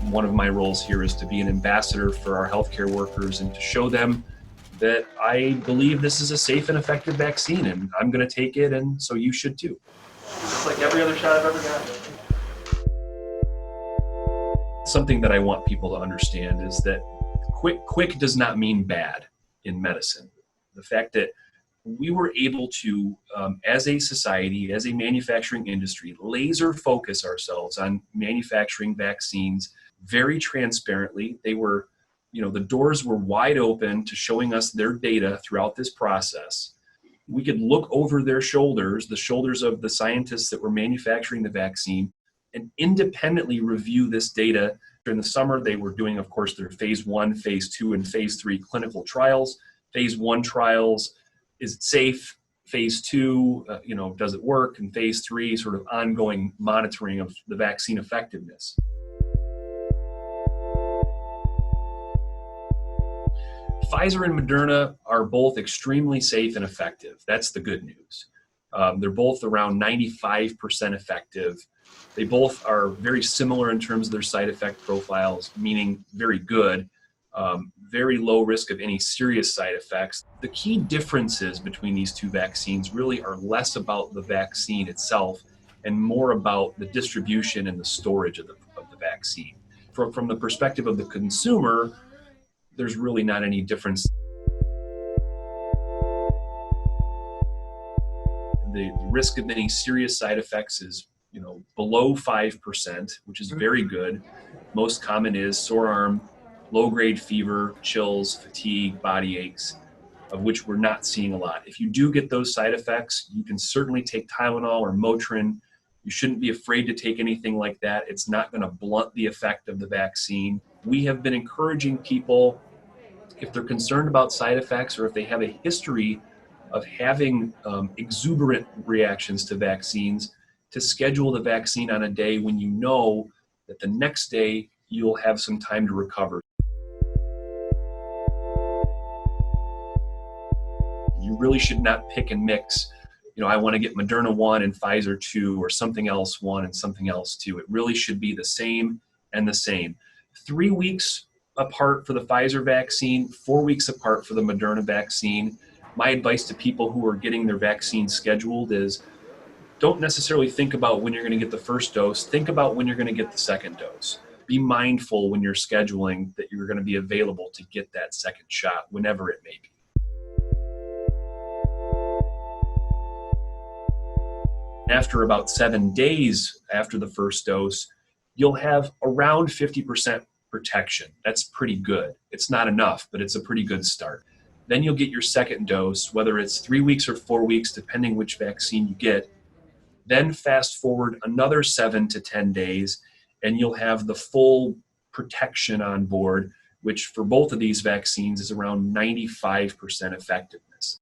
One of my roles here is to be an ambassador for our healthcare workers and to show them that I believe this is a safe and effective vaccine, and I'm going to take it, and so you should too. It's like every other shot I've ever gotten. Something that I want people to understand is that quick does not mean bad in medicine. The fact that we were able to, as a society, as a manufacturing industry, laser focus ourselves on manufacturing vaccines very transparently. They were, the doors were wide open to showing us their data throughout this process. We could look over their shoulders, the shoulders of the scientists that were manufacturing the vaccine, and independently review this data. During the summer, they were doing, of course, their phase 1, phase 2, and phase 3 clinical trials. Phase 1 trials, is it safe? Phase 2, does it work? And phase 3, sort of ongoing monitoring of the vaccine effectiveness. Pfizer and Moderna are both extremely safe and effective. That's the good news. They're both around 95% effective. They both are very similar in terms of their side effect profiles, meaning very good. Very low risk of any serious side effects. The key differences between these two vaccines really are less about the vaccine itself and more about the distribution and the storage of the vaccine. From the perspective of the consumer, there's really not any difference. The risk of any serious side effects is below 5%, which is very good. Most common is sore arm, low-grade fever, chills, fatigue, body aches, of which we're not seeing a lot. If you do get those side effects, you can certainly take Tylenol or Motrin. You shouldn't be afraid to take anything like that. It's not going to blunt the effect of the vaccine. We have been encouraging people, if they're concerned about side effects or if they have a history of having exuberant reactions to vaccines, to schedule the vaccine on a day when you know that the next day you'll have some time to recover. You really should not pick and mix, I want to get Moderna 1 and Pfizer 2 or something else 1 and something else 2. It really should be the same and the same. 3 weeks apart for the Pfizer vaccine, 4 weeks apart for the Moderna vaccine. My advice to people who are getting their vaccine scheduled is don't necessarily think about when you're going to get the first dose. Think about when you're going to get the second dose. Be mindful when you're scheduling that you're going to be available to get that second shot, whenever it may be. After about 7 days after the first dose, you'll have around 50% protection. That's pretty good. It's not enough, but it's a pretty good start. Then you'll get your second dose, whether it's 3 weeks or 4 weeks, depending which vaccine you get. Then fast forward another 7 to 10 days, and you'll have the full protection on board, which for both of these vaccines is around 95% effectiveness.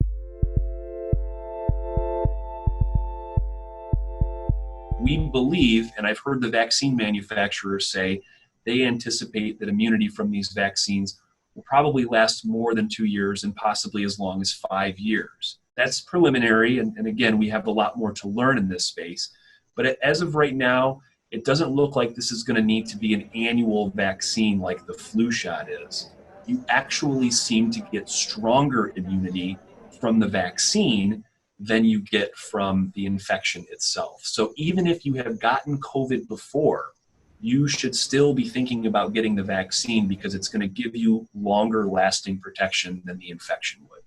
We believe, and I've heard the vaccine manufacturers say, they anticipate that immunity from these vaccines will probably last more than 2 years and possibly as long as 5 years. That's preliminary, and again, we have a lot more to learn in this space. But as of right now, it doesn't look like this is going to need to be an annual vaccine like the flu shot is. You actually seem to get stronger immunity from the vaccine than you get from the infection itself. So even if you have gotten COVID before, you should still be thinking about getting the vaccine because it's going to give you longer lasting protection than the infection would.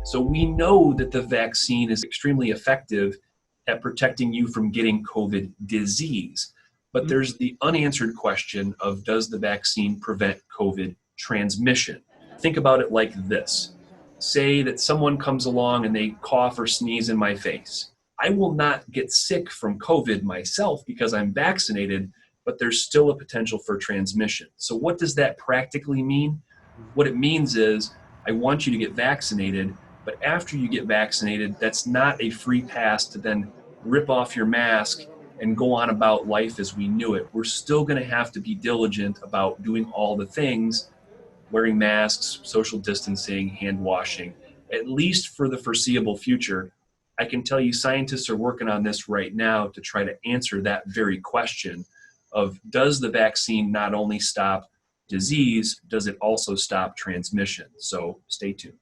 So we know that the vaccine is extremely effective at protecting you from getting COVID disease. But there's the unanswered question of, does the vaccine prevent COVID transmission? Think about it like this. Say that someone comes along and they cough or sneeze in my face. I will not get sick from COVID myself because I'm vaccinated, but there's still a potential for transmission. So what does that practically mean? What it means is, I want you to get vaccinated, but after you get vaccinated, that's not a free pass to then rip off your mask and go on about life as we knew it. We're still going to have to be diligent about doing all the things, wearing masks, social distancing, hand washing, at least for the foreseeable future. I can tell you scientists are working on this right now to try to answer that very question of, does the vaccine not only stop disease, does it also stop transmission? So stay tuned.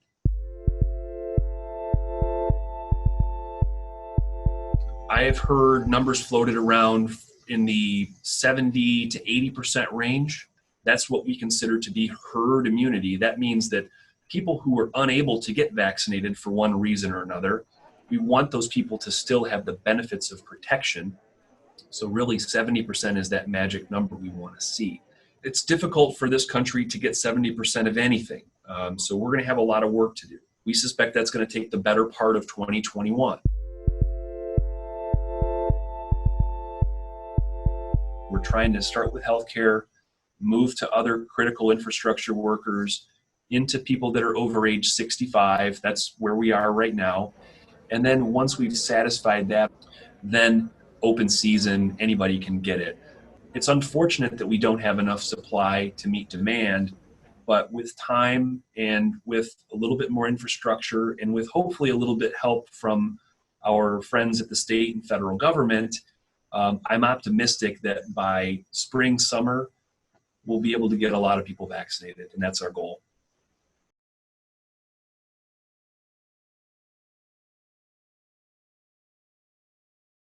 I have heard numbers floated around in the 70 to 80% range. That's what we consider to be herd immunity. That means that people who are unable to get vaccinated for one reason or another, we want those people to still have the benefits of protection. So really 70% is that magic number we want to see. It's difficult for this country to get 70% of anything. So we're going to have a lot of work to do. We suspect that's going to take the better part of 2021. We're trying to start with healthcare, move to other critical infrastructure workers, into people that are over age 65. That's where we are right now. And then once we've satisfied that, then open season, anybody can get it. It's unfortunate that we don't have enough supply to meet demand, but with time and with a little bit more infrastructure and with hopefully a little bit help from our friends at the state and federal government, I'm optimistic that by spring, summer, we'll be able to get a lot of people vaccinated, and that's our goal.